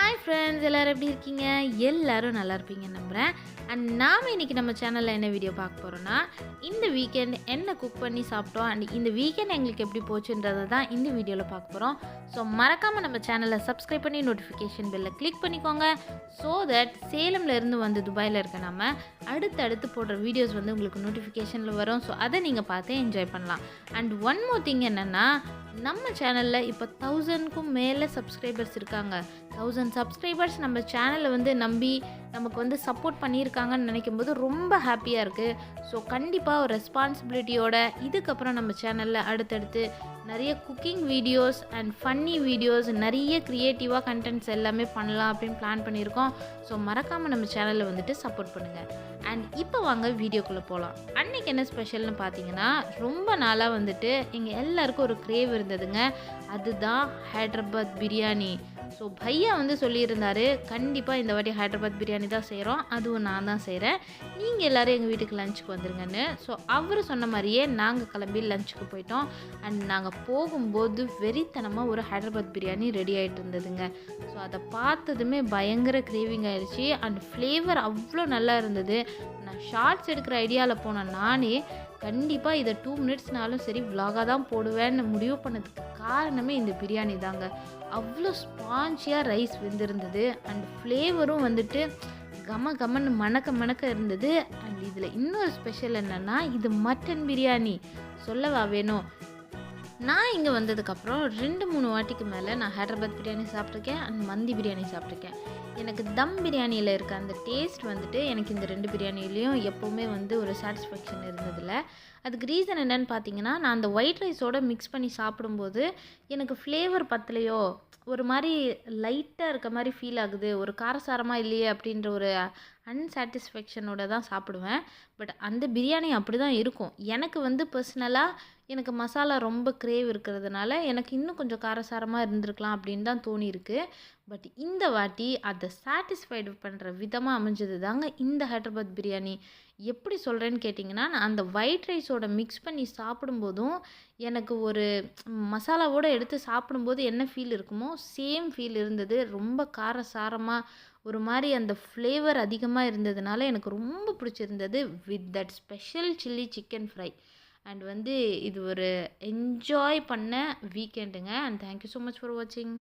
Hi friends, எல்லோரும் எப்படி இருக்கீங்க? எல்லோரும் நல்லா இருப்பீங்கன்னு நம்புகிறேன். அண்ட் நாம் இன்றைக்கி நம்ம சேனலில் என்ன வீடியோ பார்க்க போகிறோன்னா, இந்த வீக்கெண்ட் என்ன குக் பண்ணி சாப்பிட்டோம் அண்ட் இந்த வீக்கெண்ட் எங்களுக்கு எப்படி போச்சுன்றதை தான் இந்த வீடியோவில் பார்க்க போகிறோம். ஸோ மறக்காமல் நம்ம சேனலை சப்ஸ்கிரைப் பண்ணி நோட்டிஃபிகேஷன் பெல்லை கிளிக் பண்ணிக்கோங்க. ஸோ தட் சேலம்லேருந்து வந்து துபாயில் இருக்க நம்ம அடுத்தடுத்து போடுற வீடியோஸ் வந்து உங்களுக்கு நோட்டிஃபிகேஷனில் வரும். ஸோ அதை நீங்கள் பார்த்து என்ஜாய் பண்ணலாம். அண்ட் ஒன் மோர் திங் என்னென்னா, நம்ம சேனலில் இப்போ 1000க்கும் மேலே சப்ஸ்கிரைபர்ஸ் இருக்காங்க. 1000 சப்ஸ்கிரைபர்ஸ் நம்ம சேனலை வந்து நம்பி நமக்கு வந்து சப்போர்ட் பண்ணியிருக்காங்கன்னு நினைக்கும்போது ரொம்ப ஹாப்பியாக இருக்குது. ஸோ கண்டிப்பாக ஒரு ரெஸ்பான்சிபிலிட்டியோட இதுக்கப்புறம் நம்ம சேனலில் அடுத்தடுத்து நிறைய cooking videos and funny videos, நிறைய க்ரியேட்டிவாக கண்டென்ட்ஸ் எல்லாமே பண்ணலாம் அப்படின்னு பிளான் பண்ணியிருக்கோம். ஸோ மறக்காமல் நம்ம சேனலில் வந்துட்டு சப்போர்ட் பண்ணுங்கள். அண்ட் இப்போ வாங்க வீடியோக்குள்ளே போகலாம். அன்றைக்கி என்ன ஸ்பெஷல்னு பார்த்தீங்கன்னா, ரொம்ப நாளாக வந்துட்டு எங்கள் எல்லாருக்கும் ஒரு க்ரேவ் இருந்ததுங்க. அதுதான் ஹைதராபாத் பிரியாணி. ஸோ பையா வந்து சொல்லியிருந்தார், கண்டிப்பாக இந்த வாட்டி ஹைதராபாத் பிரியாணி தான் செய்கிறோம், அதுவும் நான் தான் செய்கிறேன், நீங்கள் எல்லோரும் எங்கள் வீட்டுக்கு லஞ்சுக்கு வந்துருங்கன்னு. ஸோ அவர் சொன்ன மாதிரியே நாங்கள் கிளம்பி லஞ்சுக்கு போயிட்டோம். அண்ட் நாங்கள் போகும்போது வெறித்தனமாக ஒரு ஹைதராபாத் பிரியாணி ரெடி ஆகிட்டு இருந்ததுங்க. ஸோ அதை பார்த்ததுமே பயங்கர கிரேவிங் ஆயிடுச்சு. அண்ட் ஃப்ளேவர் அவ்வளோ நல்லா இருந்தது. நான் ஷார்ட்ஸ் எடுக்கிற ஐடியாவில் போன நானே கண்டிப்பாக இதை 2 மினிட்ஸ்னாலும் சரி விலாகாக தான் போடுவேன்னு முடிவு பண்ணதுக்கு காரணமே இந்த பிரியாணி தாங்க. அவ்வளோ ஸ்பான்ச்சியாக ரைஸ் வெந்திருந்தது. அண்ட் ஃப்ளேவரும் வந்துட்டு கமன்னு மணக்க இருந்தது. அண்ட் இதில் இன்னொரு ஸ்பெஷல் என்னென்னா, இது மட்டன் பிரியாணி சொல்லவா வேணும். நான் இங்கே வந்ததுக்கப்புறம் 2-3 வாட்டிக்கு மேலே நான் ஹைதராபாத் பிரியாணி சாப்பிட்ருக்கேன் அண்ட் மந்தி பிரியாணி சாப்பிட்ருக்கேன். எனக்கு தம் பிரியாணியில் இருக்க அந்த டேஸ்ட் வந்துட்டு எனக்கு இந்த 2 பிரியாணிலையும் எப்போவுமே வந்து ஒரு சாட்டிஸ்ஃபேக்ஷன் இருந்ததில்ல. அதுக்கு ரீசன் என்னென்னு பார்த்தீங்கன்னா, நான் அந்த ஒயிட் ரைஸோடு மிக்ஸ் பண்ணி சாப்பிடும்போது எனக்கு ஃப்ளேவர் பத்தலையோ, ஒரு மாதிரி லைட்டாக இருக்க மாதிரி ஃபீல் ஆகுது, ஒரு காரசாரமாக இல்லையே அப்படின்ற ஒரு அன்சாட்டிஸ்ஃபேக்ஷனோட தான் சாப்பிடுவேன். பட் அந்த பிரியாணி அப்படி தான் இருக்கும். எனக்கு வந்து பர்சனலாக எனக்கு மசாலா ரொம்ப கிரேவ் இருக்கிறதுனால எனக்கு இன்னும் கொஞ்சம் காரசாரமாக இருந்திருக்கலாம் அப்படின்னு தான் தோணியிருக்கு. பட் இந்த வாட்டி அதை சாட்டிஸ்ஃபைடு பண்ணுற விதமாக அமைஞ்சது தாங்க இந்த ஹைதராபாத் பிரியாணி. எப்படி சொல்கிறேன்னு கேட்டிங்கன்னா, நான் அந்த ஒயிட் ரைஸோட மிக்ஸ் பண்ணி சாப்பிடும்போதும் எனக்கு ஒரு மசாலாவோடு எடுத்து சாப்பிடும்போது என்ன ஃபீல் இருக்குமோ சேம் ஃபீல் இருந்தது. ரொம்ப காரசாரமாக ஒரு மாதிரி அந்த ஃப்ளேவர் அதிகமாக இருந்ததுனால எனக்கு ரொம்ப பிடிச்சிருந்தது. With that special chilli chicken fry. And வந்து இது ஒரு என்ஜாய் பண்ண வீக்கெண்டுங்க. And thank you so much for வாட்சிங்.